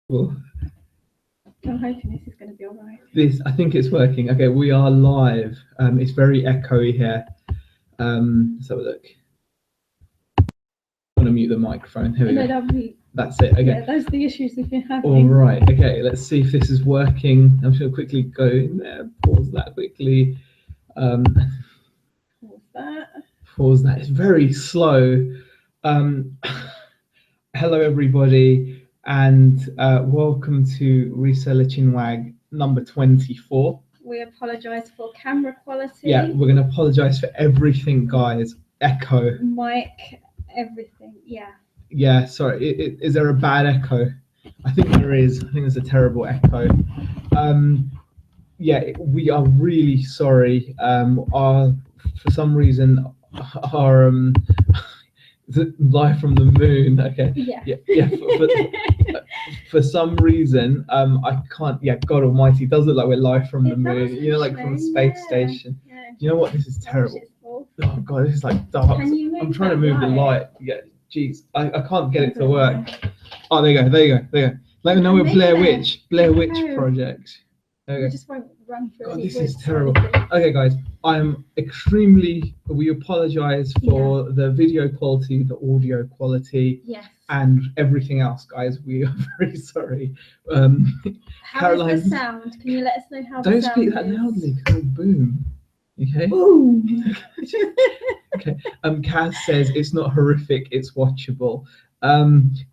Well, I'm hoping this is going to be all right. I think it's working. Okay, we are live. It's very echoey here. Let's have a look. I want to mute the microphone. Here we go. That's it. Okay. Yeah, those are the issues we've been having. All right. Okay, let's see if this is working. I'm just going to quickly go in there. Pause that quickly. Pause that. Pause that. It's very slow. Hello, everybody, and welcome to Reseller Chinwag number 24. We apologise for camera quality. Yeah, we're going to apologise for everything, guys. Echo. Mic, everything. Yeah. Yeah, sorry. Is there a bad echo? I think there is. I think there's a terrible echo. Yeah, we are really sorry. For some reason, our live from the moon. Okay. Yeah. For some reason, I can't. Yeah, God Almighty, it does look like we're live from the moon. You know, like from the space station. Yeah. You know what? This is terrible. Oh God, this is like dark. I'm trying to move the light. Yeah. Jeez, I can't get it to work. Oh, there you go. Let me know we're Blair Witch project. Okay. We just won't run through. God, this is terrible. Okay, guys, we apologize for the video quality, the audio quality, and everything else, guys. We are very sorry. How is the sound? Can you let us know how Don't the sound speak that loudly, because it'll boom. Okay. Boom. Okay. Kaz says it's not horrific, it's watchable.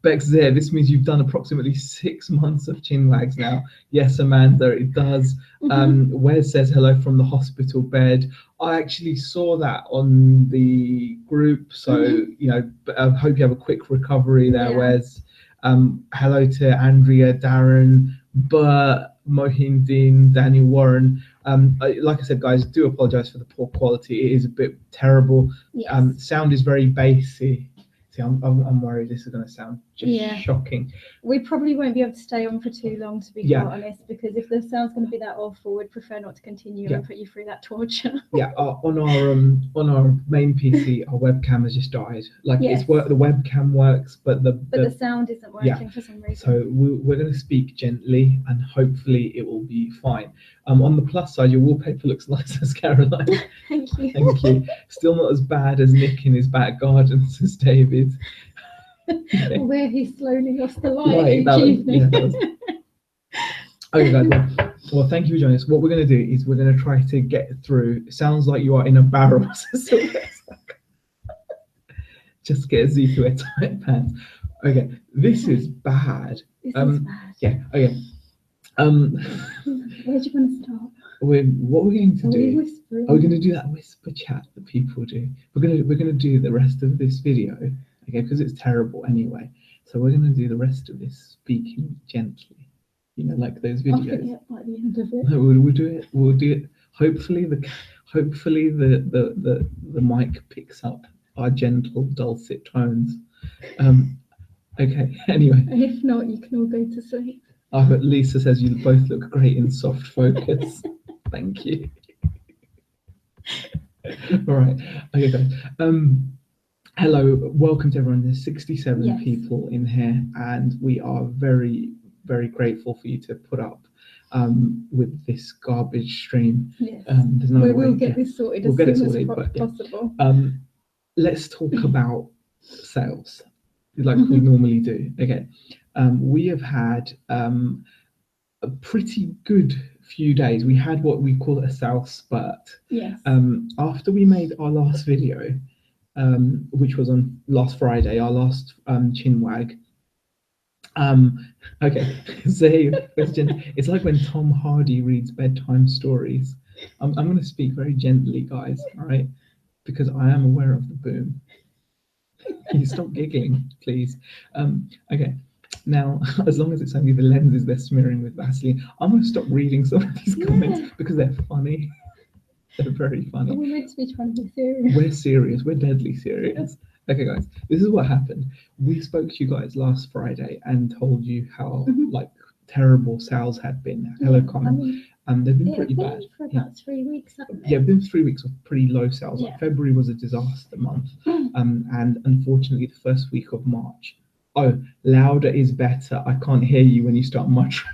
Bex there, this means you've done approximately 6 months of Chinwags now. Yes, Amanda, it does. Wes says hello from the hospital bed. I actually saw that on the group, so you know, I hope you have a quick recovery there, Wes. Hello to Andrea, Darren, Bert, Mohindin, Daniel Warren. Like I said, guys, do apologize for the poor quality. It is a bit terrible. Sound is very bassy. See, I'm worried this is going to sound just shocking. We probably won't be able to stay on for too long, to be quite honest, because if the sound's going to be that awful, we'd prefer not to continue and put you through that torture. On our main PC, our webcam has just died. Like the webcam works, but the sound isn't working for some reason. So we're going to speak gently, and hopefully it will be fine. On the plus side, your wallpaper looks nice as Caroline. Thank you. Thank you. Still not as bad as Nick in his back garden, says David. Okay. Where he slowly lost the light each evening. Okay, guys. Well, thank you for joining us. What we're going to do is we're going to try to get through. It sounds like you are in a barrel. Just get Zeke wear tight pants. Okay, this is bad. This is bad. Yeah. Okay. Where do you want to start? What we're going to do? Are we going to do that whisper chat that people do? We're going to do the rest of this video. Okay, because it's terrible anyway. So we're going to do the rest of this speaking gently. You know, like those videos. I forget by the end of it. No, we'll do it. We'll do it. Hopefully the mic picks up our gentle, dulcet tones. Okay. Anyway. And if not, you can all go to sleep. But Lisa says you both look great in soft focus. Thank you. All right. Okay, guys. Hello, welcome to everyone. There's 67 people in here, and we are very, very grateful for you to put up with this garbage stream. Yes. There's no we'll get this sorted as soon as possible. Let's talk about sales, like we normally do. Okay. We have had a pretty good few days. We had what we call a sales spurt. Yes. After we made our last video, which was on last Friday, our last Chinwag. Okay, so question. It's like when Tom Hardy reads bedtime stories. I'm going to speak very gently, guys, all right? Because I am aware of the boom. Can you stop giggling, please? Okay, now, as long as it's only the lenses they're smearing with Vaseline, I'm going to stop reading some of these comments because they're funny. They're very funny. We're meant to be trying to be serious. We're serious. We're deadly serious. Okay, guys, this is what happened. We spoke to you guys last Friday and told you how like terrible sales had been. Hello, Connor. They've been pretty bad. For about 3 weeks, haven't they? Yeah, been 3 weeks of pretty low sales. Like February was a disaster month, and unfortunately, the first week of March Oh, louder is better. I can't hear you when you start muttering.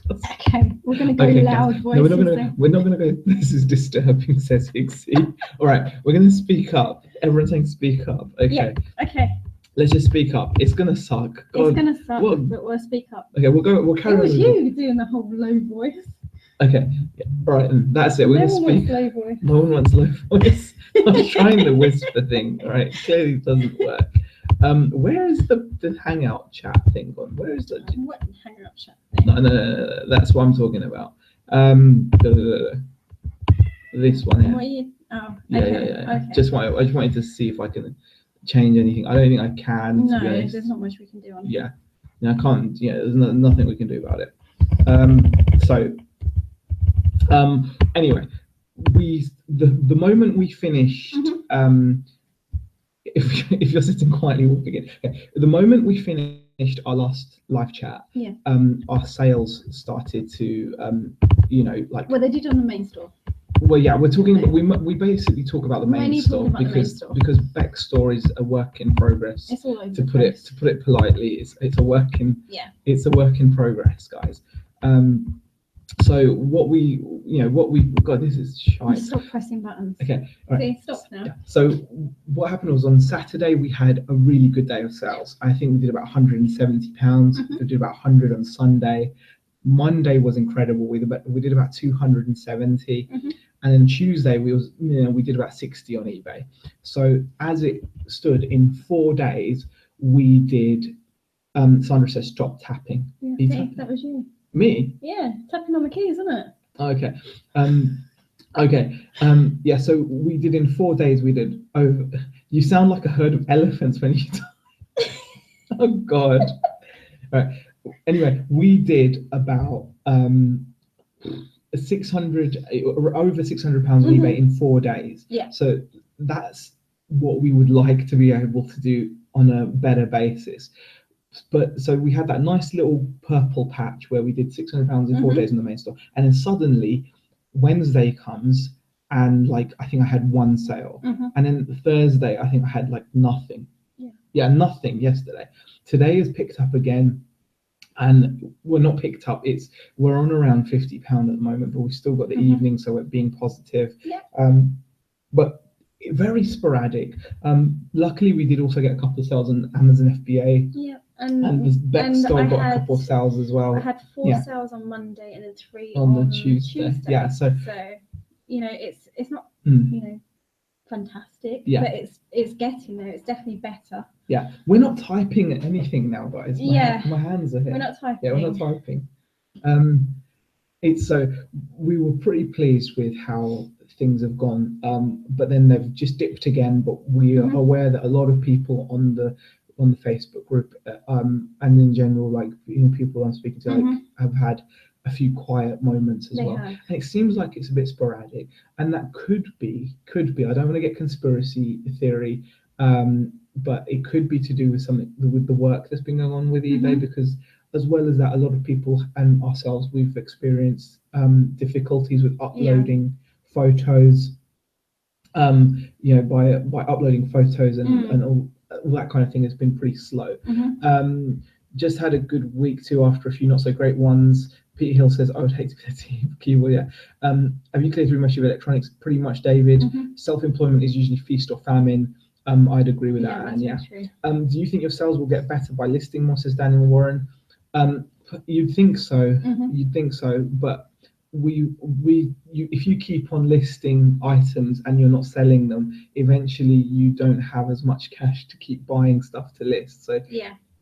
Okay, we're gonna go loud voices. No, we're not gonna go. This is disturbing, says Hixie. All right, we're gonna speak up. Everyone's saying speak up. Okay. Yeah, okay. Let's just speak up. It's gonna suck. God, it's gonna suck, but we'll speak up. Okay, we'll carry on. It was you doing the whole low voice. Okay, yeah, right, and that's it. We're gonna speak. Low voice. No one wants low voice. I'm trying the whisper thing. All right, clearly it doesn't work. Where is the Hangout chat thing gone? Where is the what Hangout chat thing? No, that's what I'm talking about. This one here. What are you? Oh, yeah, okay. yeah. Okay. I just wanted to see if I can change anything. I don't think I can. No, to be honest. there's not much we can do on it. Yeah, I can't. Yeah, there's nothing we can do about it. Anyway, the moment we finished, if you're sitting quietly, we'll begin. Okay. The moment we finished our last live chat, our sales started to, Well, they did on the main store. Well, yeah, we're talking. We basically talk about the main store because Beck's store is a work in progress. It's all over to put it politely, it's a work in progress, guys. So what we got. This is shite. Stop pressing buttons. Okay, all right. See, stop now. Yeah. So what happened was on Saturday we had a really good day of sales. I think we did about £170. We did about 100 on Sunday. Monday was incredible. We did about 270, and then Tuesday we did about 60 on eBay. So as it stood in 4 days, we did. Sandra says stop tapping. Yeah, that was you. Me? Yeah, tapping on the keys, isn't it? Okay. Yeah. So we did in 4 days. We did over. You sound like a herd of elephants when you talk. Oh God. All right. Anyway, we did about 600 over £600 on eBay in 4 days. Yeah. So that's what we would like to be able to do on a better basis. But so we had that nice little purple patch where we did £600 in 4 days in the main store, and then suddenly Wednesday comes and I think I had one sale, and then Thursday I think I had nothing. Yeah, nothing yesterday. Today is picked up again, and we're not picked up. We're on around £50 at the moment, but we've still got the evening, so we're being positive. Yeah. But very sporadic. Luckily, we did also get a couple of sales on Amazon FBA. Yeah. And Beck's store got a couple of sales as well. I had 4 sales on Monday and then 3 on the Tuesday. Yeah, so it's not fantastic, yeah, but it's getting there. It's definitely better. Yeah, we're not typing anything now, guys. My hands are here. We're not typing. Yeah, we're not typing. We were pretty pleased with how things have gone, but then they've just dipped again. But we are aware that a lot of people on the Facebook group and in general, people I'm speaking to, have had a few quiet moments as well. And it seems like it's a bit sporadic, and that could be. I don't want to get conspiracy theory, but it could be to do with something with the work that's been going on with eBay, because as well as that, a lot of people and ourselves, we've experienced difficulties with uploading photos. By uploading photos and all that kind of thing has been pretty slow. Just had a good week too after a few not so great ones. Peter Hill says, I would hate to be a team keyboard. Yeah. Have you cleared through most of your electronics? Pretty much, David. Self-employment is usually feast or famine. I'd agree with that. And do you think your sales will get better by listing more, says Daniel Warren? You'd think so. You'd think so, but if you keep on listing items and you're not selling them, eventually you don't have as much cash to keep buying stuff to list. So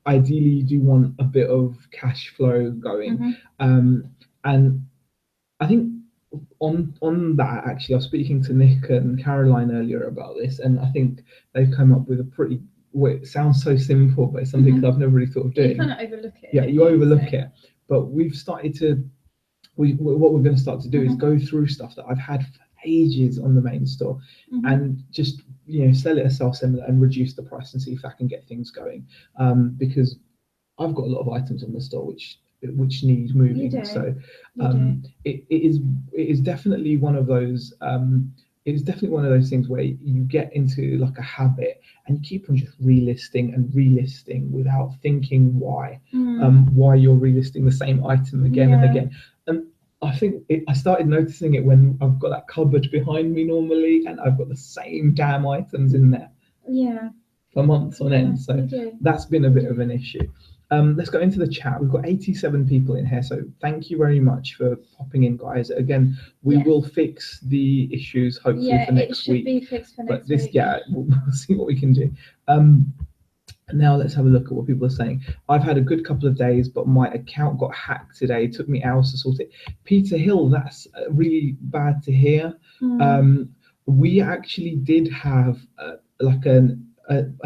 ideally you do want a bit of cash flow going. And I think on that, actually, I was speaking to Nick and Caroline earlier about this, and I think they've come up with a pretty, it sounds so simple, but it's something I've never really thought of doing. You kind of overlook it. Yeah, you overlook it. But we've started to, what we're going to start to do is go through stuff that I've had for ages on the main store and just sell it as self-similar and reduce the price and see if that can get things going. Because I've got a lot of items on the store which need moving. So it is definitely one of those it's definitely one of those things where you get into like a habit and you keep on just relisting and relisting without thinking why you're relisting the same item again and again. And I think I started noticing it when I've got that cupboard behind me normally, and I've got the same damn items in there. Yeah. For months on end. So do. that's been a bit of an issue. Let's go into the chat. We've got 87 people in here, so thank you very much for popping in, guys. Again, we will fix the issues hopefully for next week. Be fixed for next week. Yeah, we'll see what we can do. Now let's have a look at what people are saying. I've had a good couple of days, but my account got hacked today. It took me hours to sort it. Peter Hill, that's really bad to hear. We actually did have like a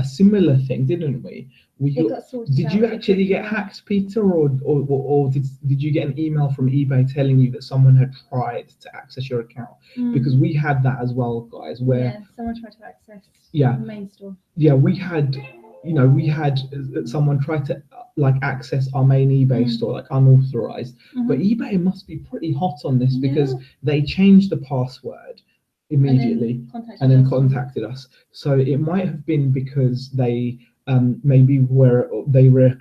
similar thing, didn't we? Did you actually get hacked, Peter, or did you get an email from eBay telling you that someone had tried to access your account? Because we had that as well, guys. Where someone tried to access the main store. Yeah, we had someone try to like access our main eBay store, like unauthorized. But eBay must be pretty hot on this because they changed the password immediately and then contacted us. So it might have been because they maybe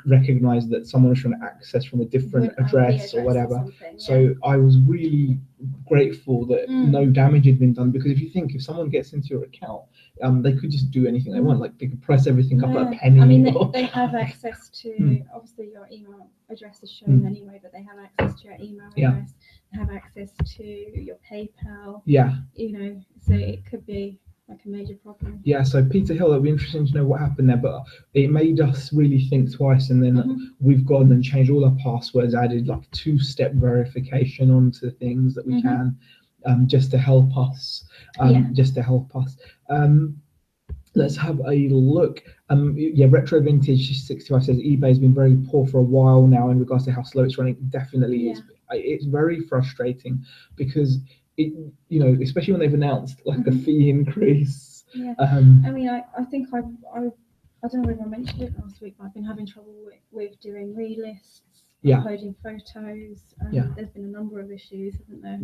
recognized that someone was trying to access from a different address or whatever. So I was really grateful that no damage had been done, because if someone gets into your account, they could just do anything they want. Like they could press everything up at a penny. I mean, they have access to obviously your email address is shown anyway, but they have access to your email address. They have access to your PayPal. So it could be like a major problem. Yeah, so Peter Hill, it'd be interesting to know what happened there, but it made us really think twice, and then we've gone and changed all our passwords, added like 2-step verification onto things that we can, just to help us. Let's have a look. Retro Vintage 65 says eBay's been very poor for a while now in regards to how slow it's running. Definitely is. It's very frustrating because it, especially when they've announced like a fee increase. I mean, I think I don't know if I mentioned it last week, but I've been having trouble with doing relists, uploading photos. There's been a number of issues, hasn't there?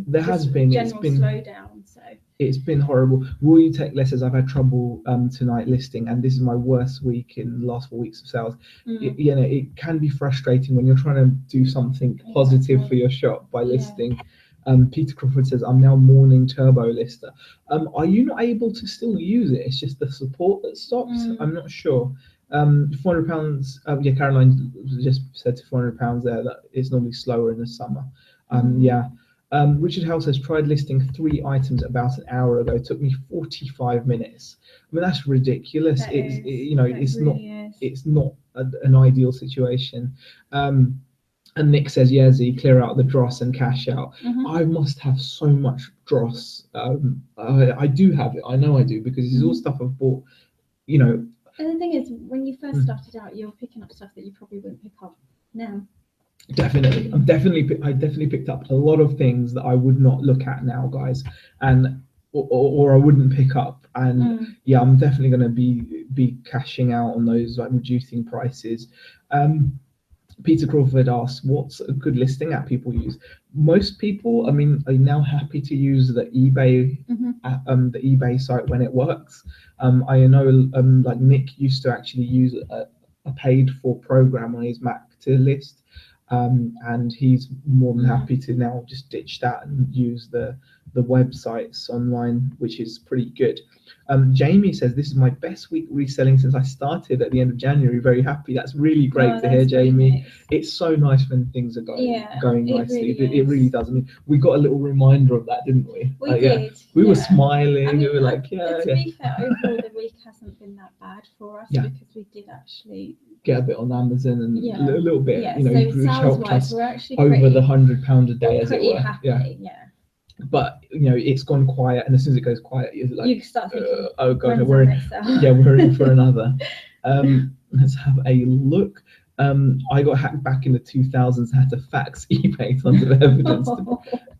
There has been general slowdown. So it's been horrible. Will You Take Less says I've had trouble tonight listing, and this is my worst week in the last 4 weeks of sales. It can be frustrating when you're trying to do something positive for your shop by listing. Peter Crawford says, I'm now mourning Turbo Lister. Are you not able to still use it? It's just the support that stops? I'm not sure. £400. Caroline just said to £400 there that it's normally slower in the summer. Richard Howe says, tried listing 3 items about an hour ago. It took me 45 minutes. I mean, that's ridiculous. It's not an ideal situation. And Nick says, Z, clear out the dross and cash out. I must have so much dross. I do have it. I know I do, because this is all stuff I've bought, And the thing is, when you first started out, you were picking up stuff that you probably wouldn't pick up now. Definitely. I definitely picked up a lot of things that I would not look at now, guys, and or I wouldn't pick up. And I'm definitely going to be cashing out on those, like reducing prices. Peter Crawford asks, what's a good listing app people use? Most people, I mean, are now happy to use the eBay the eBay site when it works. I know like Nick used to actually use a paid for program on his Mac to list, and he's more than happy to now just ditch that and use the websites online, which is pretty good. Jamie says, this is my best week reselling since I started at the end of January. Very happy. That's really great to hear, Jamie. Nice. It's so nice when things are going nicely. It really does. I mean, we got a little reminder of that, didn't we? We did. We were smiling. I mean, we were like, to be fair, overall the week hasn't been that bad for us because we did actually get a bit on Amazon and a little bit, so which helped us we're actually over the £100 a day, as it were. Happy, But it's gone quiet, and as soon as it goes quiet, you're like, you start thinking, oh god, we're in for another. Let's have a look. I got hacked back in the 2000s. Had to fax eBay tons of evidence.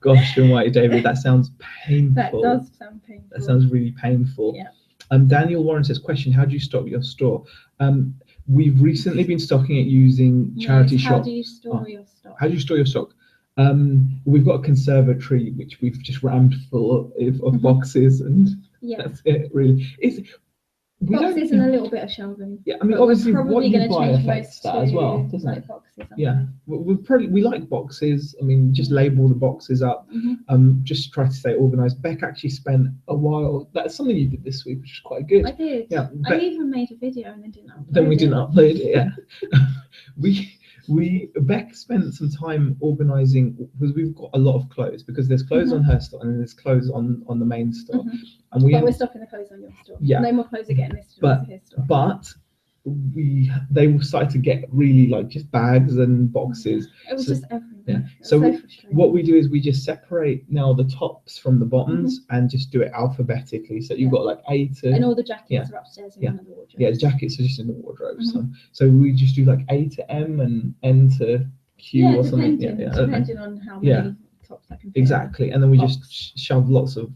Gosh almighty, David, that sounds painful. That does sound painful. That sounds really painful. Daniel Warren says, question, how do you stock your store? We've recently been stocking it using charity shop. How do you store your stock? How do you store your stock? We've got a conservatory which we've just rammed full of boxes, and that's it. Really, boxes and a little bit of shelving. Yeah, I mean, obviously, what you buy affects that as well, doesn't it? Boxes, we like boxes. I mean, just label the boxes up. Just try to stay organised. Beck actually spent a while. That's something you did this week, which is quite good. I did. Yeah, I even made a video and then didn't upload it. Then we didn't upload it. Yeah, Beck spent some time organising, because we've got a lot of clothes, because there's clothes on her store and then there's clothes on the main store. And we're stopping the clothes on your store. Yeah. No more clothes are getting listed on his store. But they started to get really like just bags and boxes. It was just everywhere. Yeah. So what we do is we just separate now the tops from the bottoms and just do it alphabetically. So you've got like A to... And all the jackets are upstairs in one of the wardrobes. Yeah, the jackets are just in the wardrobe. So we just do like A to M and N to Q or something. Depending on how many tops I can fit. Exactly. And then we just shove lots of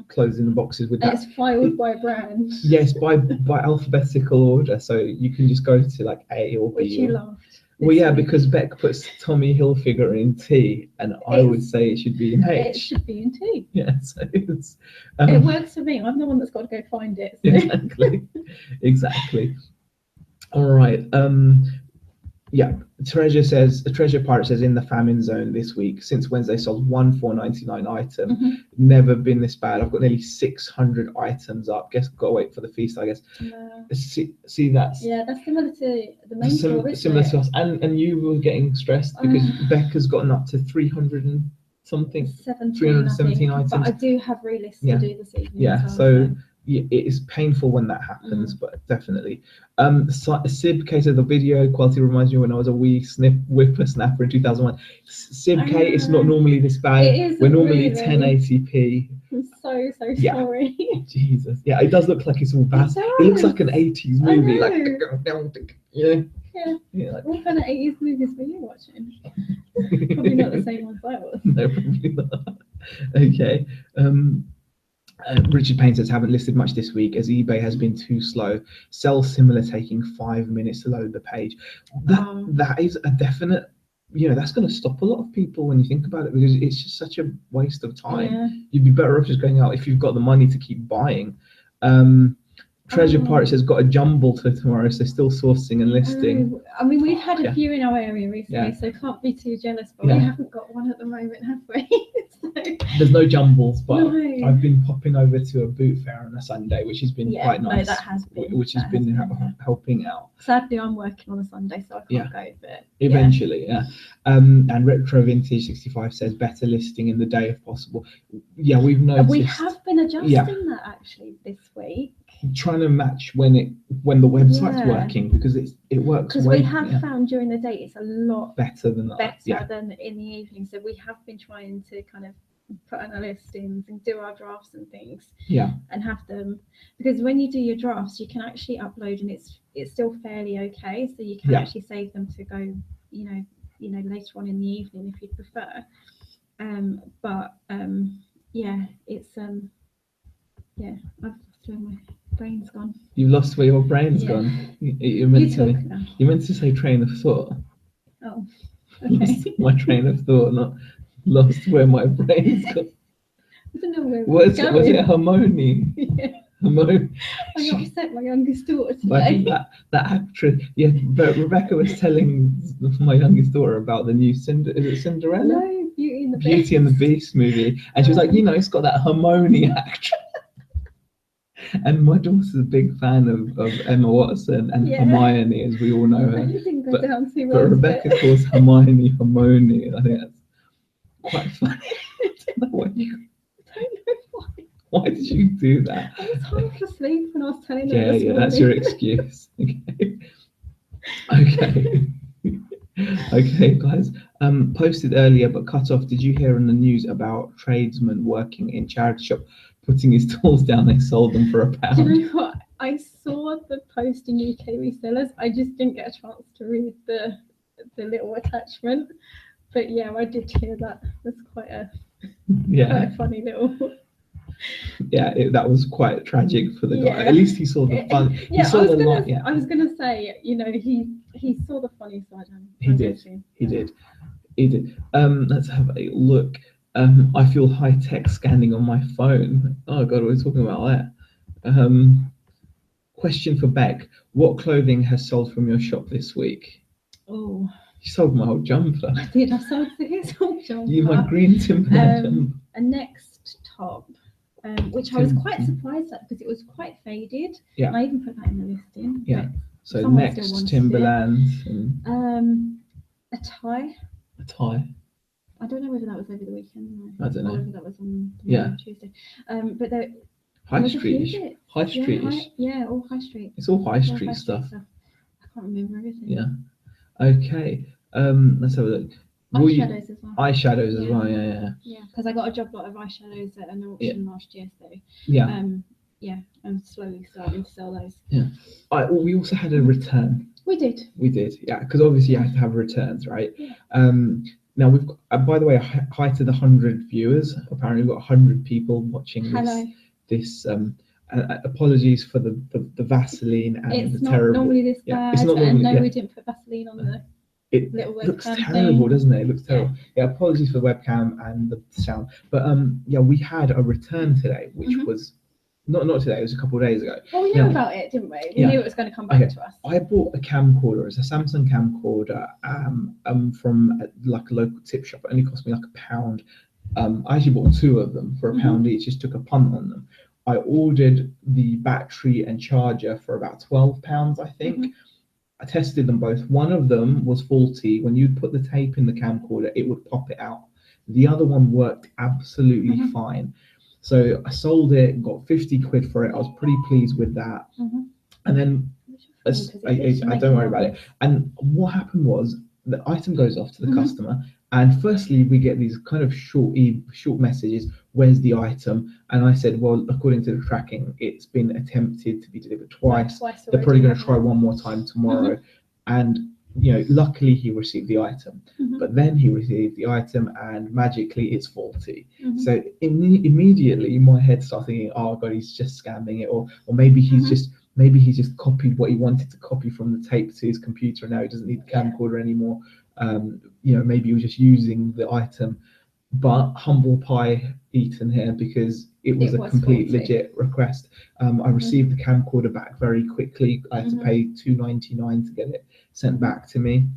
clothes in the boxes with that. It's filed by brand. Yes, by alphabetical order. So you can just go to like A or B. Which you laughed. Well, yeah, because Beck puts Tommy Hilfiger in T, and I would say it should be in H. It should be in T. Yeah, so it's... it works for me. I'm the one that's got to go find it. So. Exactly. All right. Yeah, Treasure Pirate says, in the famine zone this week, since Wednesday sold one $4.99 item. Never been this bad. I've got nearly 600 items up. Guess gotta wait for the feast, I guess. See that's... Yeah, that's similar to the main store, similar to us. And you were getting stressed because Becca's gotten up to 300 and something. 317 items. But I do have relists to do this evening. Yeah, so it is painful when that happens, but definitely. Sib K said, the video quality reminds me when I was a wee whippersnapper in 2001. Sib K, it's not normally this bad. We're normally really 1080p. I'm so sorry. Jesus. Yeah, it does look like it's all bad. It looks like an 80s movie. Like, yeah. Like, what kind of 80s movies were you watching? Probably not the same ones I was. No, probably not. Okay. Richard Payne says, haven't listed much this week as eBay has been too slow. Sell similar, taking 5 minutes to load the page. That is a definite, that's going to stop a lot of people when you think about it, because it's just such a waste of time. You'd be better off just going out if you've got the money to keep buying. Treasure Pirate says, got a jumble for tomorrow, so still sourcing and listing. I mean, we've had a few in our area recently, so can't be too jealous, but we haven't got one at the moment, have we? There's no jumbles, but I've been popping over to a boot fair on a Sunday, which has been quite nice. No, that has been. Which has been helping out. Sadly, I'm working on a Sunday, so I can't go, but... Eventually, and Retro Vintage 65 says, better listing in the day if possible. Yeah, we've noticed. We have been adjusting that actually this week. Trying to match when the website's working, because it works. Because we have found during the day it's a lot better than than in the evening. So we have been trying to kind of put on our listings and do our drafts and things. And have them, because when you do your drafts, you can actually upload and it's still fairly okay. So you can actually save them to go, later on in the evening if you prefer. I've lost where my brain's gone. You've lost where your brain's gone. You meant to say train of thought. Oh, okay. Lost my train of thought, not lost where my brain's gone. I don't know where was it Harmony? Harmony. I upset my youngest daughter today. Like that actress. Yeah, but Rebecca was telling my youngest daughter about the new Cinderella? No, Beauty and the Beast movie, and she was like, it's got that Harmony actress. And my daughter's a big fan of Emma Watson and Hermione, as we all know her. But Rebecca calls Hermione Harmony. I think that's quite funny. I don't know why. Why did you do that? I was half asleep when I was telling her. Yeah, that's your excuse. Okay. Okay, guys. Posted earlier but cut off. Did you hear on the news about tradesman working in charity shop, putting his tools down? They sold them for £1. Do you know what? I saw the post in UK Resellers. I just didn't get a chance to read the little attachment. But yeah, I did hear that. That's quite a funny little. Yeah, that was quite tragic for the guy. At least he saw the fun. I was gonna say, he saw the funny side. He did. It did. Let's have a look. I feel high tech scanning on my phone. Oh god, we're talking about that. Question for Beck: what clothing has sold from your shop this week? Oh, you sold my whole jumper. I did. I sold his whole jumper. You my green Timberland jumper. A next top, which I was quite surprised at because it was quite faded. Yeah. And I even put that in the listing. Yeah. So next Timberlands and a tie. A tie. I don't know whether that was over the weekend. I don't know. Or whether that was on Tuesday. But there. High street. All high street. It's all high street stuff. I can't remember everything. Yeah. Okay. Let's have a look. Eyeshadows as well. Eyeshadows as well. Yeah. Yeah, because I got a job lot of eyeshadows at an auction last year, so I'm slowly starting to sell those. Yeah. We also had a return. We did. Yeah, because obviously you have to have returns, right? Yeah. Now we've got, by the way, hi to the 100 viewers. Apparently we've got 100 people watching this. Hello. This apologies for the Vaseline and it's the not terrible. normally this bad. It's not normally, we didn't put Vaseline on the little webcam. It looks terrible, doesn't it? It looks terrible. Yeah, apologies for the webcam and the sound. But we had a return today, which was not today. It was a couple of days ago. Well, we knew about it, didn't we? We knew it was going to come back to us. I bought a camcorder. It's a Samsung camcorder from like a local tip shop. It only cost me like £1. I actually bought 2 of them for £1 each. Just took a punt on them. I ordered the battery and charger for about £12, I think. I tested them both. One of them was faulty. When you'd put the tape in the camcorder, it would pop it out. The other one worked absolutely fine. So I sold it, got 50 quid for it. I was pretty pleased with that. And then I don't worry about it. And what happened was the item goes off to the customer. And firstly, we get these kind of short messages. Where's the item? And I said, well, according to the tracking, it's been attempted to be delivered twice. They're probably going to try one more time tomorrow. And luckily he received the item. But then he received the item, and magically it's faulty. So immediately my head started thinking, oh god, he's just scamming it, or maybe he's just copied what he wanted to copy from the tape to his computer, and now he doesn't need the camcorder anymore. Maybe he was just using the item. But humble pie eaten here, because it was a complete legit request. I received the camcorder back very quickly. I had to pay $2.99 to get it sent back to me.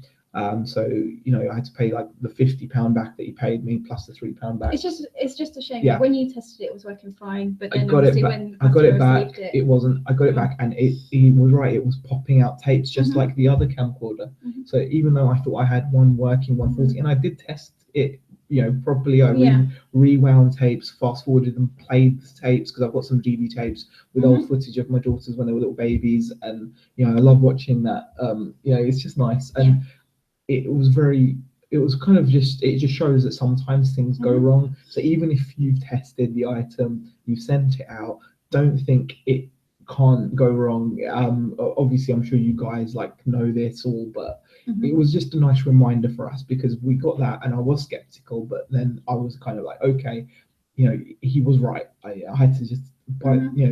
So I had to pay like the £50 back that he paid me plus the £3 back. It's just a shame. Yeah. When you tested it was working fine, but then I got it back. It wasn't. I got it back, and he was right. It was popping out tapes just like the other camcorder. So even though I thought I had one working, 140, and I did test it, properly. I rewound tapes, fast forwarded them, played the tapes, because I've got some DV tapes with old footage of my daughters when they were little babies, and I love watching that. It's just nice, and it just shows that sometimes things go wrong. So even if you've tested the item, you've sent it out, don't think it can't go wrong. Obviously I'm sure you guys know this all, but it was just a nice reminder for us, because we got that and I was skeptical, but then I was kind of like, okay, he was right. I had to just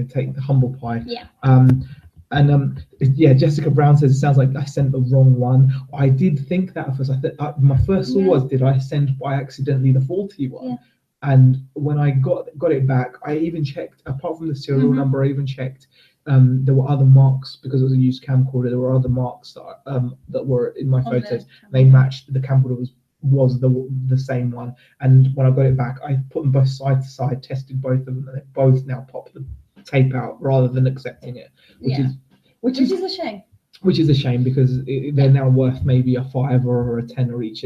take the humble pie. Jessica Brown says it sounds like I sent the wrong one. I did think that at first. My first thought was, did I send by accidentally the faulty one? And when I got it back, I even checked, apart from the serial number, I even checked there were other marks, because it was a used camcorder. There were other marks that were in my photos. They matched. The camcorder was the same one. And when I got it back, I put them both side to side, tested both of them, and they both now pop the tape out rather than accepting it, which is a shame. Which is a shame, because they're now worth maybe a £5 or a £10 each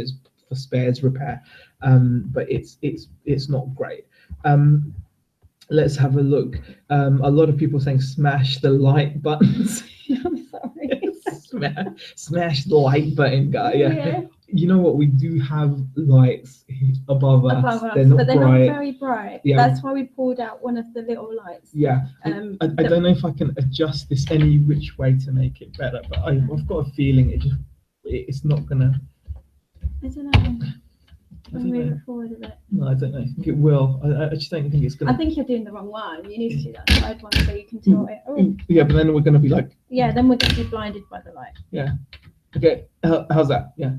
for spares repair. But it's not great. Let's have a look. A lot of people saying smash the like buttons. I'm sorry. Smash the like button, guy. Yeah. You know what? We do have lights above us. They're not very bright. Yeah. That's why we pulled out one of the little lights. Yeah. I don't know if I can adjust this any which way to make it better, but I've got a feeling it's not gonna. I don't know. Move it forward a bit. No, I don't know. I think it will. I just don't think it's gonna. I think you're doing the wrong one. You need to do that side one so you can tilt it. Oh. Yeah, but then we're gonna be like. Yeah, then we're gonna be blinded by the light. Yeah. Okay. How's that? Yeah.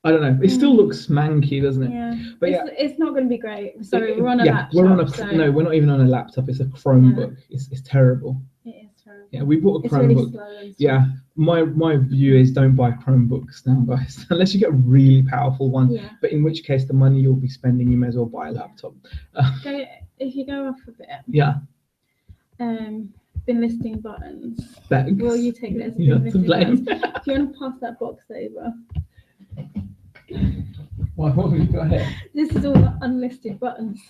I don't know. It still looks smanky, doesn't it? Yeah. But it's not going to be great. So we're on a laptop. No, we're not even on a laptop. It's a Chromebook. Yeah. It's terrible. It is terrible. Yeah, we bought a Chromebook. Really slow and yeah, my view is don't buy Chromebooks now, guys, unless you get a really powerful one. Yeah. But in which case, the money you'll be spending, you may as well buy a laptop. If you go off a bit. Yeah. Bin listing buttons. Thanks. Will you take this? Bin listing buttons? If you want to pass that box over. What have you got here? This is all unlisted buttons.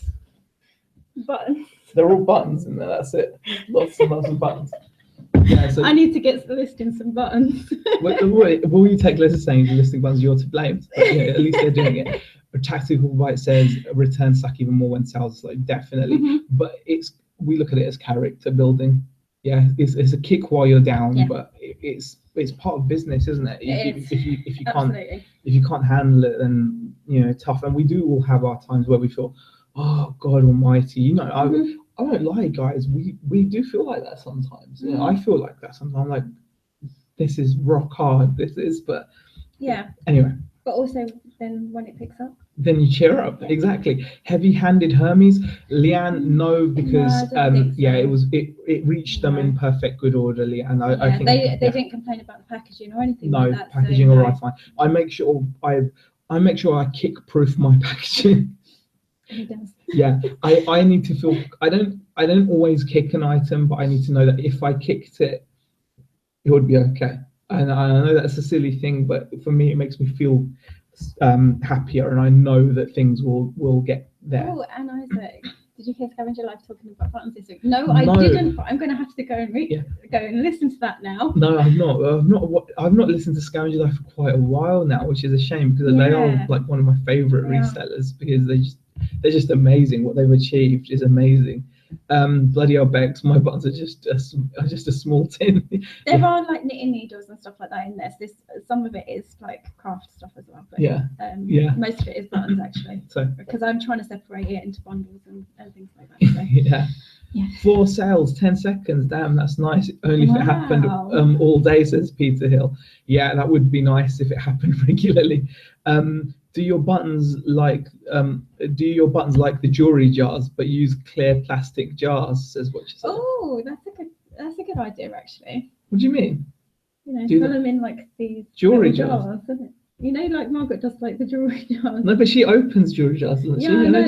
They're all buttons in there. That's it. Lots and lots of buttons. Yeah, so I need to get listing some buttons. Will you take letters saying listing buttons? You're to blame. But, yeah, at least they're doing it. A tactical bite says returns suck even more when sales slow. Definitely. Mm-hmm. But we look at it as character building. Yeah, it's a kick while you're down, but it's part of business, isn't it? If you can't handle it, then tough. And we do all have our times where we feel, oh God Almighty, I don't lie, guys. We do feel like that sometimes. Mm-hmm. I feel like that sometimes. I'm like, this is rock hard. This is, but anyway. But also, then when it picks up, then you cheer up. Exactly. Heavy-handed Hermes, Leanne, no, because it reached them in perfect good order, Leanne. I think they didn't complain about the packaging or anything like that. No, packaging all right, fine. I make sure I kick-proof my packaging. He does. Yeah, I need to feel. I don't always kick an item, but I need to know that if I kicked it, it would be okay. And I know that's a silly thing, but for me, it makes me feel happier, and I know that things will get there. Oh, and Isaac, did you hear Scavenger Life talking about buttons this week? No, I didn't. But I'm going to have to go and listen to that now. No, I'm not. I've not listened to Scavenger Life for quite a while now, which is a shame because they are like one of my favorite resellers because they're just amazing. What they've achieved is amazing. Bloody hell, Bex, my buttons are just a small tin. There are like knitting needles and stuff like that in there. So some of it is like craft stuff as well. But, most of it is buttons actually. So because I'm trying to separate it into bundles and things like that. So. Yeah. 4 sales, 10 seconds. Damn, that's nice. Only if it happened all day, says Peter Hill. Yeah, that would be nice if it happened regularly. Do your buttons like the jewelry jars, but use clear plastic jars? Says what you said. Oh, that's a good idea actually. What do you mean? Fill them in like these jewelry jars, isn't it? Like Margaret does like the jewelry jars. No, but she opens jewelry jars, doesn't she? Yeah, I know,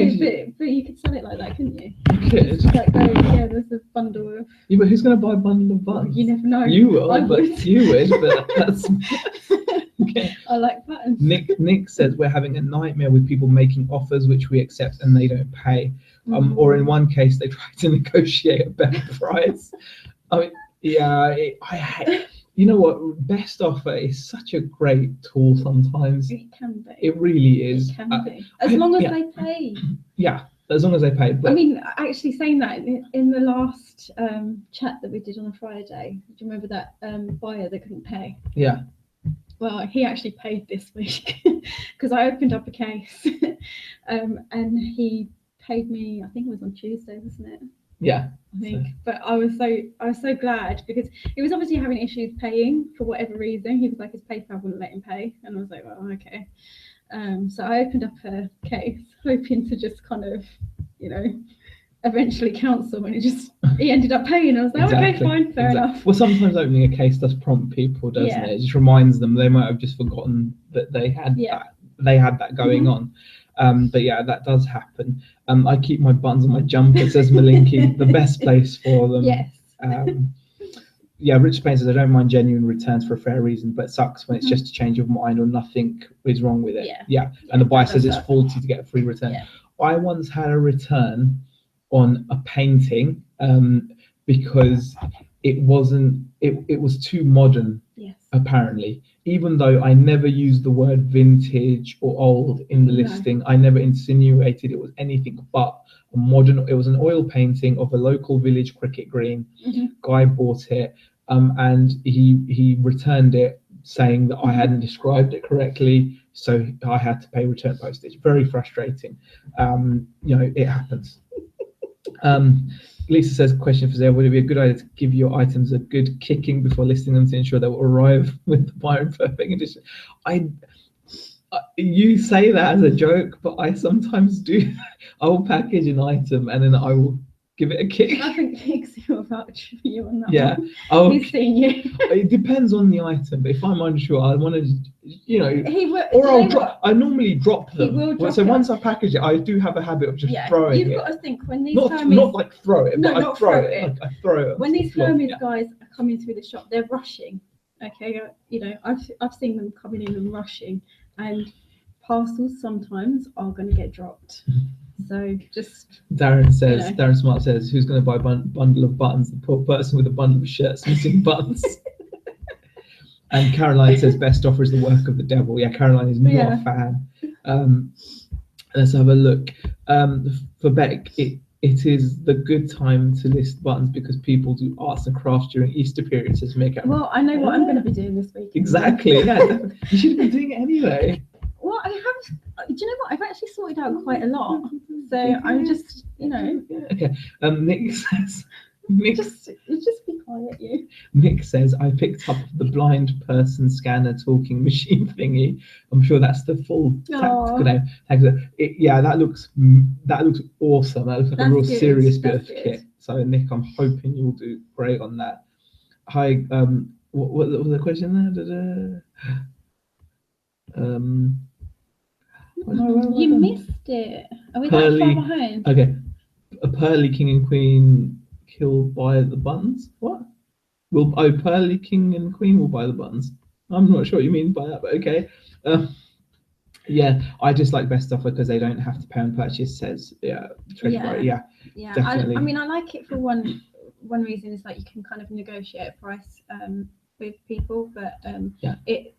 but you could sell it like that, couldn't you? You could. Like, there's a bundle of. Yeah, but who's going to buy a bundle of buttons? You never know. You will, you would, but that's. Okay. I like buttons. Nick says we're having a nightmare with people making offers which we accept and they don't pay. Or in one case they try to negotiate a better price. I mean, I hate. You know what? Best offer is such a great tool sometimes. It can be. It really is. It can be. As long as they pay. Yeah, as long as they pay. But... I mean, actually saying that, in the last chat that we did on a Friday, do you remember that buyer that couldn't pay? Yeah. Well, he actually paid this week because I opened up a case and he paid me, I think it was on Tuesday, wasn't it? Yeah. I think. So. But I was so glad because he was obviously having issues paying for whatever reason. He was like his PayPal wouldn't let him pay, and I was like, well, okay. So I opened up a case hoping to just kind of, eventually counsel, and he ended up paying. I was like, okay, fine, fair enough. Well, sometimes opening a case does prompt people, doesn't it? It just reminds them they might have just forgotten that they had that going on. But yeah, that does happen. I keep my buttons on my jumper, says Malinky, the best place for them. Yes. Rich Payne says, I don't mind genuine returns for a fair reason, but it sucks when it's just a change of mind or nothing is wrong with it. Yeah. And the buyer says it's faulty to get a free return. Yeah. I once had a return on a painting because it was too modern. Yes. Apparently, even though I never used the word vintage or old in the listing, I never insinuated it was anything but a modern. It was an oil painting of a local village cricket green. Mm-hmm. Guy bought it, and he returned it saying that I hadn't described it correctly, so I had to pay return postage. Very frustrating. It happens. Lisa says, question for Zia, would it be a good idea to give your items a good kicking before listing them to ensure they will arrive with the buyer in perfect condition? You say that as a joke, but I sometimes do. I will package an item and then I will give it a kick. I think Higgsy will vouch for you on that one. Oh, he's seen you. It depends on the item, but if I'm unsure, I want to, He will, or I'll drop. I normally drop them. He will drop so once I package it, I do have a habit of just throwing it. You've got to think when these not like throw it, no, but not I throw it. Like I throw it. When these Hermes guys are coming through the shop, they're rushing. Okay, I've seen them coming in and rushing, and parcels sometimes are going to get dropped. So just Darren Smart says, who's going to buy a bundle of buttons? The poor person with a bundle of shirts missing buttons. And Caroline says, best offer is the work of the devil. Yeah, Caroline is not a fan. Let's have a look. For Beck, it is the good time to list buttons because people do arts and crafts during Easter period, says Mick. Well, I know what I'm going to be doing this week. Exactly. Yeah, you should be doing it anyway. Well, I have. Do you know what? I've actually sorted out quite a lot. So I'm just, Okay. Nick says. Just be quiet, you. Nick says, I picked up the blind person scanner talking machine thingy. I'm sure that's the full tactical name. That looks awesome. That looks like a real serious bit of kit. So Nick, I'm hoping you'll do great on that. Hi, what was the question there? You missed it. Are we that far behind? Okay. A pearly king and queen killed by the buttons? What? Pearly king and queen will buy the buttons. I'm not sure what you mean by that, but okay. Yeah, I just like best offer because they don't have to pay on purchase. Says Treasury. Yeah, definitely. I mean, I like it for one reason is that you can kind of negotiate a price with people, but it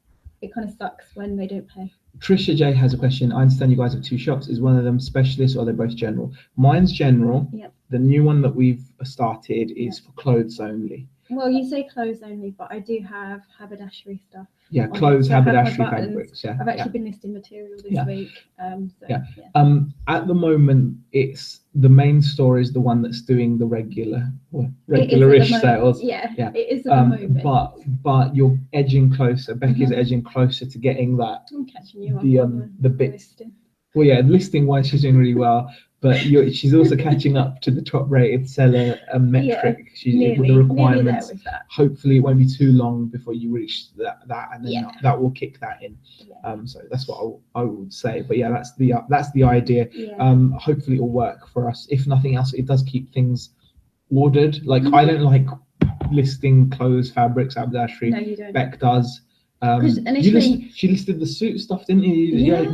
kind of sucks when they don't pay. Trisha J has a question. I understand you guys have two shops. Is one of them specialist or are they both general? Mine's general. Yep. The new one that we've started is for clothes only. Well, you say clothes only, but I do have haberdashery stuff. Yeah, clothes, haberdashery fabrics. Yeah, I've actually been listing material this week. At the moment, it's the main store is the one that's doing the regular-ish sales. Yeah, it is at the moment. But you're edging closer. Becky's edging closer to getting that. I'm catching you up. The bits. Well, yeah, listing wise, she's doing really well. But she's also catching up to the top-rated seller metric. With the requirements. Hopefully, it won't be too long before you reach that, and then that will kick that in. Yeah. So that's what I would say. But yeah, that's the idea. Yeah. Hopefully, it will work for us. If nothing else, it does keep things ordered. Like I don't like listing clothes, fabrics, haberdashery. No, you don't. Beck does. She listed the suit stuff, didn't you?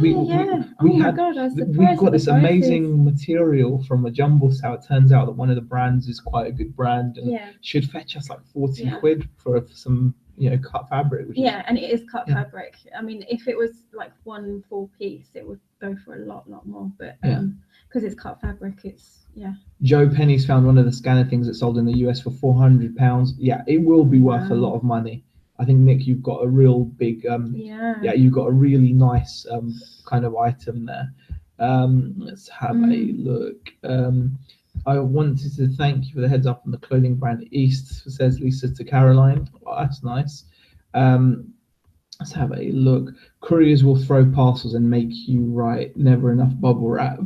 We got this amazing material from a jumble sale. It turns out that one of the brands is quite a good brand and should fetch us like 40 quid for some cut fabric. And it is cut fabric. I mean, if it was like one full piece, it would go for a lot more. But because it's cut fabric, it's Joe Penny's found one of the scanner things that sold in the US for £400. Yeah, it will be worth a lot of money. I think Nick, you've got a real big you've got a really nice kind of item there. Let's have a look. I wanted to thank you for the heads up on the clothing brand East, says Lisa to Caroline. Oh, that's nice. Let's have a look. Couriers will throw parcels and make you write never enough bubble wrap.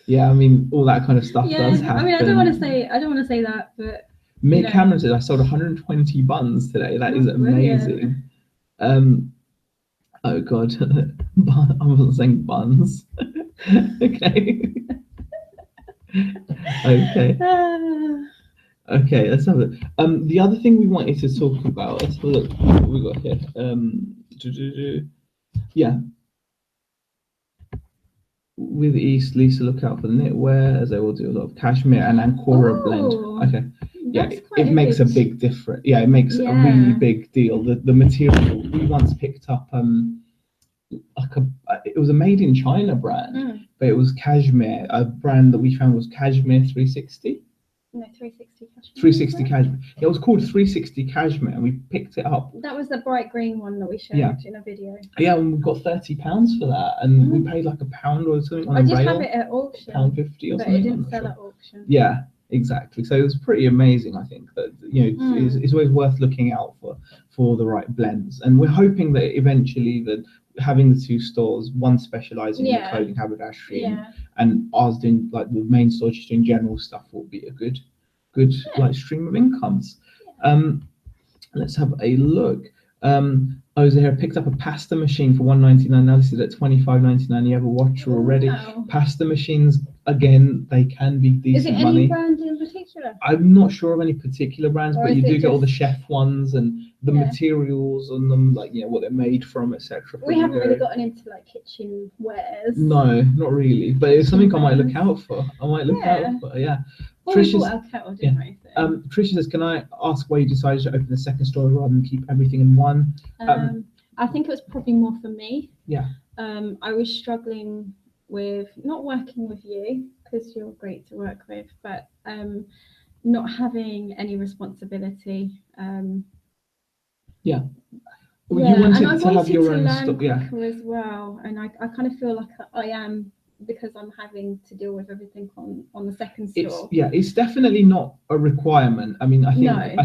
Yeah, I mean all that kind of stuff does happen. I mean I don't want to say that, but Mick Cameron said, I sold 120 buns today. That is amazing. Oh, God. I wasn't saying buns. Okay. Okay, let's have a look. The other thing we wanted to talk about, let's have a look what we got here. With East, Lisa, look out for the knitwear, as they will do a lot of cashmere and Ancora blend. Okay. Yeah, it makes a big difference. Yeah, it makes a really big deal. The material, we once picked up it was a made in China brand, but it was cashmere. A brand that we found was Cashmere 360. No, 360 cashmere. 360 cashmere. It was called 360 cashmere, and we picked it up. That was the bright green one that we showed in a video. Yeah, and we got £30 for that, and we paid like £1 or something on I just have it at auction. £1.50 or something. But it didn't sell at auction. Yeah. Exactly. So it was pretty amazing. I think that it's always worth looking out for the right blends, and we're hoping that eventually that having the 2 stores, one specializing in clothing, haberdashery, and ours doing like the main store just doing general stuff, will be a good like stream of incomes. Let's have a look. Zahira picked up a pasta machine for $1.99. Now this is at $25.99. You have a watcher already. Pasta machines, again, they can be decent money. Is it any brand in particular? I'm not sure of any particular brands, but you do get all the chef ones and the materials on them, like what they're made from, etc. We haven't really gotten into like kitchen wares. No, not really. But it's something I might look out for. Well, we bought our kettle, didn't we? So. Tricia says, can I ask why you decided to open the second store rather than keep everything in one? I think it was probably more for me. Yeah. I was struggling with not working with you, because you're great to work with, but not having any responsibility. You wanted and I to have your own stuff as well, and I kind of feel like I am, because I'm having to deal with everything on the second store. It's definitely not a requirement. I mean, I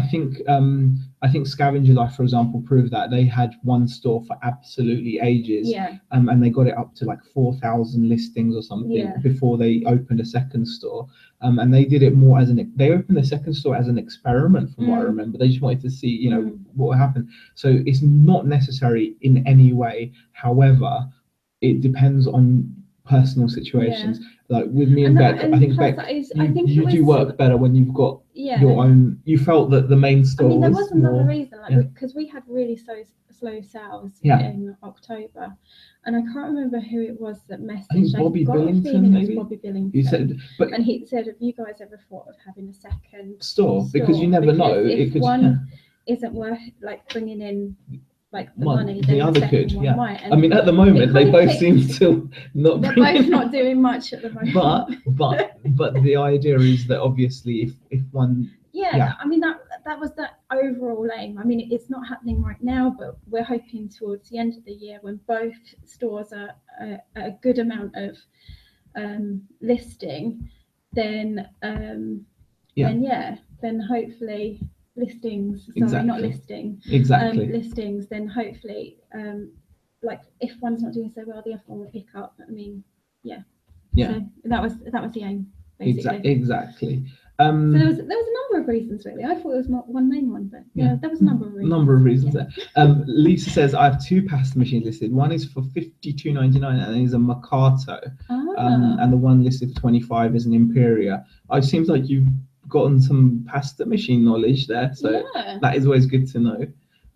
think Scavenger Life, for example, proved that. They had one store for absolutely ages, and they got it up to like 4,000 listings or something before they opened a second store. And they did it more as they opened the second store as an experiment, from what I remember. They just wanted to see, what would happen. So it's not necessary in any way. However, it depends on personal situations. Like with me and Beck, I think Beck, you do work better when you've got your own. You felt that the main store. There was another reason, because we had really slow sales in October, and I can't remember who it was that messaged. I think Bobby Billington, maybe. Bobby Billington. You said, and he said, "Have you guys ever thought of having a second store? Because you never know. If one isn't worth like bringing in." Like the money, the other could, might. I mean, at the moment, they both seem to not. They're both not doing much at the moment. But the idea is that obviously, if one. I mean that was the overall aim. I mean, it's not happening right now, but we're hoping towards the end of the year, when both stores are a good amount of listing, then hopefully. Listings, not listing. Exactly. Listings, then hopefully, like if one's not doing so well, the other one will pick up. I mean, So that was the aim, basically. Exactly. So there was a number of reasons, really. I thought it was one main one, but there was a number of reasons. There. Lisa says, I have 2 pasta machines listed. One is for $52.99 and it is a Mercato, and the one listed for $25 is an Imperia. It seems like you've gotten some pasta machine knowledge there, so that is always good to know.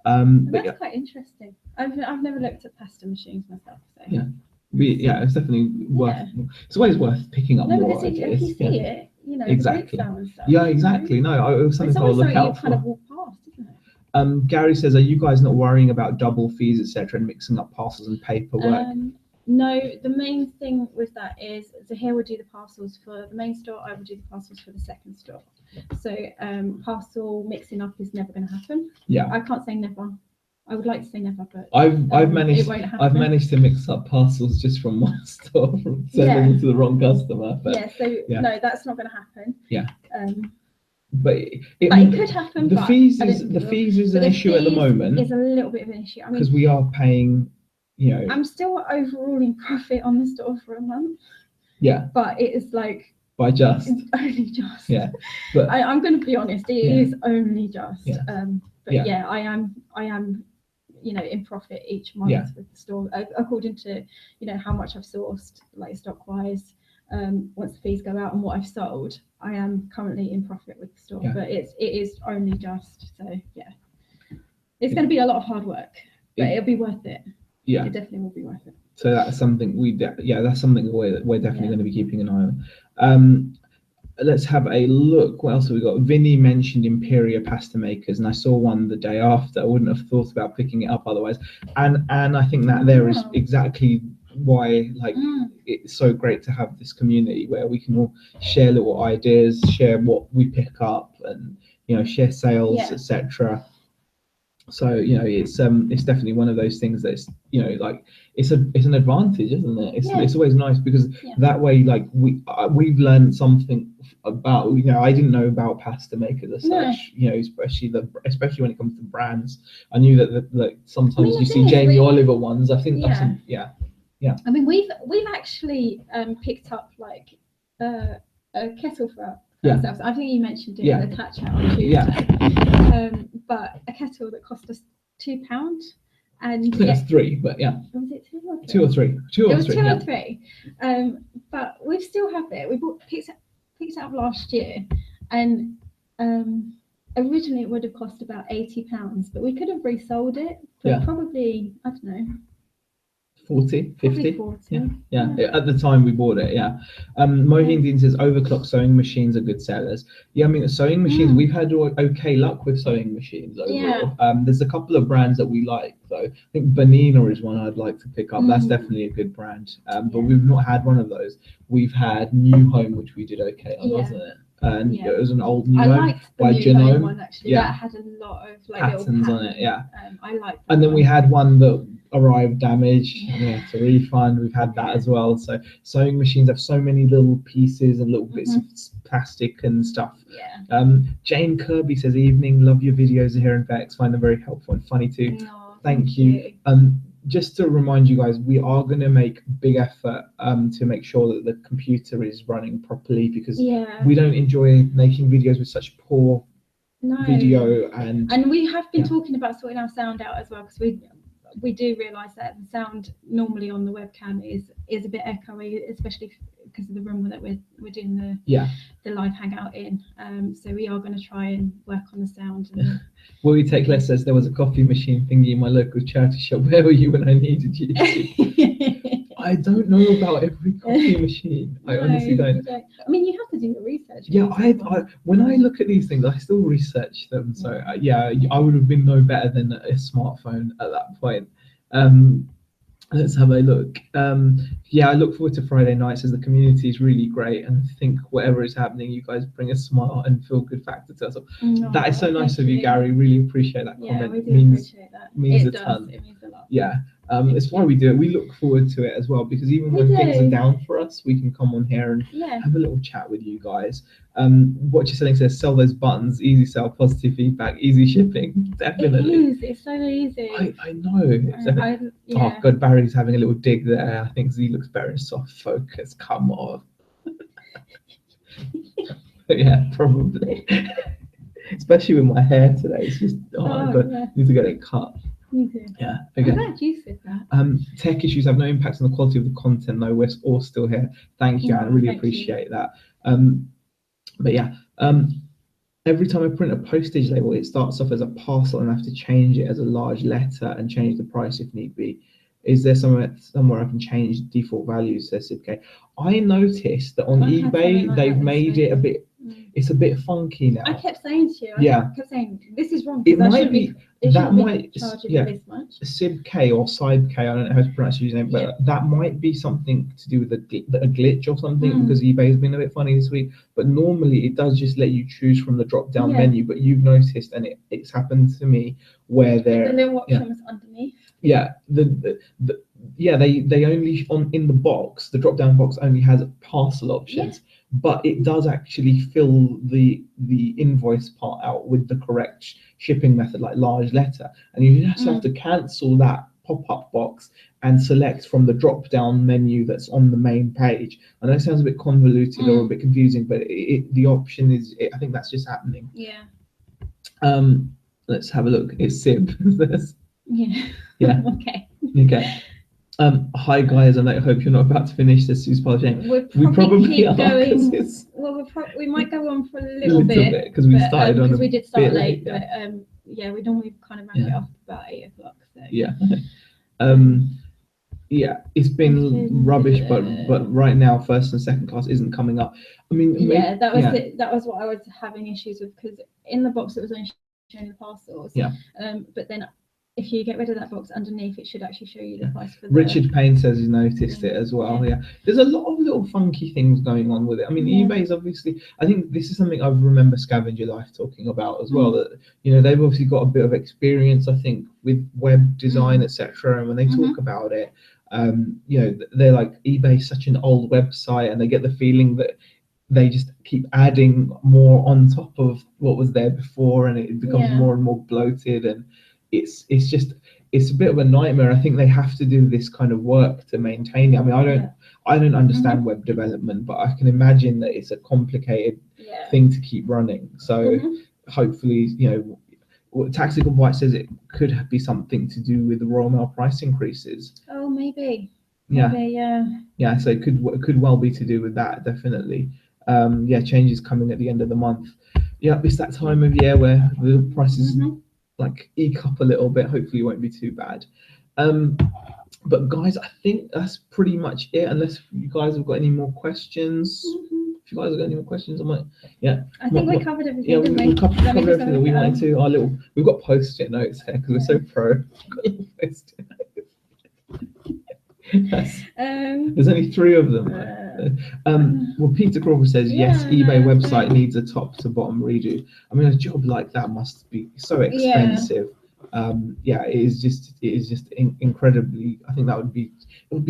That's quite interesting. I've never looked at pasta machines myself, so it's definitely worth. It's always worth picking up more ideas. If you see it, exactly. And stuff, exactly. No, it was something I'll look out for. Kind of walk past, isn't it? Gary says, are you guys not worrying about double fees, etc., and mixing up parcels and paperwork? No, the main thing with that is Zahir will do the parcels for the main store, I will do the parcels for the second store. So parcel mixing up is never going to happen. I can't say never. I would like to say never, but I've managed to mix up parcels just from one store, send them to the wrong customer. But, no, that's not going to happen. But it could happen. The fees is an issue at the moment. It's a little bit of an issue. I mean, because we are paying. I'm still overall in profit on the store for a month. But it is like it's only just. But I'm going to be honest. It is only just. I am. In profit each month with the store, according to how much I've sourced, like stock wise. Once the fees go out and what I've sold, I am currently in profit with the store. But it is only just. So it's going to be a lot of hard work, but it'll be worth it. It definitely will be worth it. So that's something that's something we're definitely going to be keeping an eye on. Let's have a look. What else have we got? Vinny mentioned Imperia pasta makers, and I saw one the day after. I wouldn't have thought about picking it up otherwise. And I think that there is exactly why it's so great to have this community where we can all share little ideas, share what we pick up, and share sales, etc. So it's definitely one of those things that's like it's an advantage, isn't it? It's always nice because that way, like we've learned something about I didn't know about pasta makers as such. Especially when it comes to brands. I knew that like sometimes you see Jamie Oliver ones. I think that's I mean we've actually picked up like a kettle for ourselves. I think you mentioned it in the chat on Tuesday. But a kettle that cost us £2, and I think it was 3, but was it 2 or 3? 2 or 3? 2 or 3. It was 2 or 3. But we still have it. We picked it up last year, and originally it would have cost about £80, but we could have resold it for probably, I don't know, 40, 50. 40. Yeah. At the time we bought it. Moheen Dean says overclock sewing machines are good sellers. I mean sewing machines, we've had okay luck with sewing machines overall. There's a couple of brands that we like though. I think Bonina is one I'd like to pick up. That's definitely a good brand. But we've not had one of those. We've had New Home, which we did okay on, wasn't it? And it was an old New Home by Genome. One actually. That had a lot of like patterns on it. I like. And then we had one that arrived damaged. We had to refund. We've had that as well. So sewing machines have so many little pieces and little bits of plastic and stuff. Jane Kirby says, "Evening, love your videos here in Vex. Find them very helpful and funny too." Thank you. Just to remind you guys, we are going to make big effort to make sure that the computer is running properly because we don't enjoy making videos with such poor video and we have been talking about sorting our sound out as well because we do realise that the sound normally on the webcam is a bit echoey, especially because of the room that we're doing the live hangout in. So we are going to try and work on the sound. Will we take less says there was a coffee machine thingy in my local charity shop. Where were you when I needed you? I don't know about every coffee machine. I honestly don't. I mean, you have to do the research. I when I look at these things, I still research them. So I would have been no better than a smartphone at that point. Let's have a look. I look forward to Friday nights as the community is really great, and I think whatever is happening, you guys bring a smile and feel good factor to us. That is so nice of you, Gary. Really appreciate that comment. We do appreciate that. Means a ton. It means a lot. It's why we do it. We look forward to it as well because even when things are down for us, we can come on here and have a little chat with you guys. What you're saying says sell those buttons, easy sell, positive feedback, easy shipping. Definitely. It is. It's so easy. I know. Oh God, Barry's having a little dig there. I think Z looks better in soft focus. Come on. Probably. Especially with my hair today. It's just I need to get it cut. Okay. I'm glad you said that. Tech issues have no impact on the quality of the content though. We're all still here. Thank you, Anne. I really appreciate that. Every time I print a postage label, it starts off as a parcel and I have to change it as a large letter and change the price if need be. Is there somewhere I can change default values? Says SibK. I noticed that on eBay they've made it a bit. It's a bit funky now. I kept saying to you, I kept saying this is wrong. It might be that might this much. SibK or SideK. I don't know how to pronounce his name, but that might be something to do with a glitch or something because eBay has been a bit funny this week. But normally it does just let you choose from the drop down menu. But you've noticed, and it's happened to me where the little options underneath. They only in the box, the drop down box only has parcel options, but it does actually fill the invoice part out with the correct shipping method, like large letter, and you just have to cancel that pop-up box and select from the drop down menu that's on the main page. I know it sounds a bit convoluted or a bit confusing, but the option is I think that's just happening. Let's have a look. It's Sib. Okay. Hi guys, and I hope you're not about to finish this Sue's Jane. We probably are going. We might go on for a little bit because we started on. Because we did start late, but we normally kind of wrap it up about 8 o'clock. So. It's been rubbish, but right now first and second class isn't coming up. I mean, that was it. That was what I was having issues with because in the box it was only showing the parcels. But then if you get rid of that box underneath, it should actually show you the price for the... Richard Payne says he's noticed it as well. Yeah. There's a lot of little funky things going on with it. I mean, eBay's obviously, I think this is something I remember Scavenger Life talking about as well, that, you know, they've obviously got a bit of experience, I think, with web design, etc. And when they talk about it, you know, they're like, eBay's such an old website, and they get the feeling that they just keep adding more on top of what was there before, and it becomes more and more bloated, and it's a bit of a nightmare. I think they have to do this kind of work to maintain it. I mean, I don't understand web development, but I can imagine that it's a complicated thing to keep running. So hopefully, you know, Tactical White says it could be something to do with the Royal Mail price increases. Oh, maybe. Yeah. Maybe, Yeah, so it could well be to do with that, definitely. Changes coming at the end of the month. Yeah, it's that time of year where the prices like eke up a little bit. Hopefully it won't be too bad. But guys, I think that's pretty much it, unless you guys have got any more questions. If you guys have got any more questions, I might. I think we covered everything. Yeah, we covered everything that we wanted to. Our little, we've got post-it notes here because we're so pro. There's only 3 of them. Well, Peter Crawford says yes, eBay website needs a top to bottom redo. I mean, a job like that must be so expensive. It is just incredibly. I think it would be.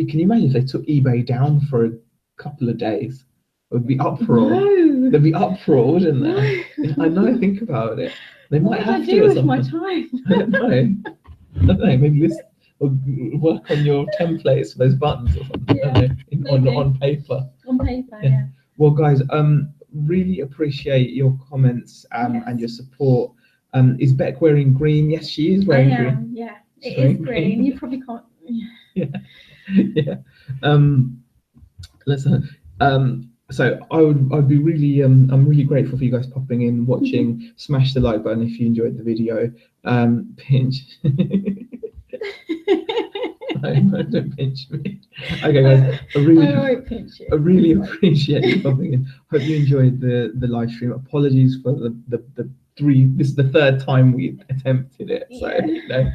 Can you imagine if they took eBay down for a couple of days? It would be uproar. No. There'd be uproar, wouldn't there? I know. Think about it. They might have to. What would I do with my time? I don't know. Maybe this. Or work on your templates for those buttons or something, on paper. On paper, yeah. Well, guys, really appreciate your comments and your support. Is Beck wearing green? Yes, she is wearing green. Yeah, it is green. You probably can't. Yeah. So I'd be really I'm really grateful for you guys popping in, watching. Smash the like button if you enjoyed the video. Pinch. No, don't pinch me. Okay, guys, I really appreciate you popping in. Hope you enjoyed the live stream. Apologies for the 3. This is the 3rd time we attempted it. So you know,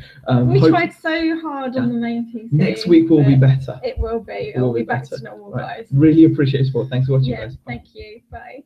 we tried so hard on the main piece. Next week will be better. It will be. It'll be back to normal, guys. Really appreciate your support. Thanks for watching, guys. Thank you. Bye.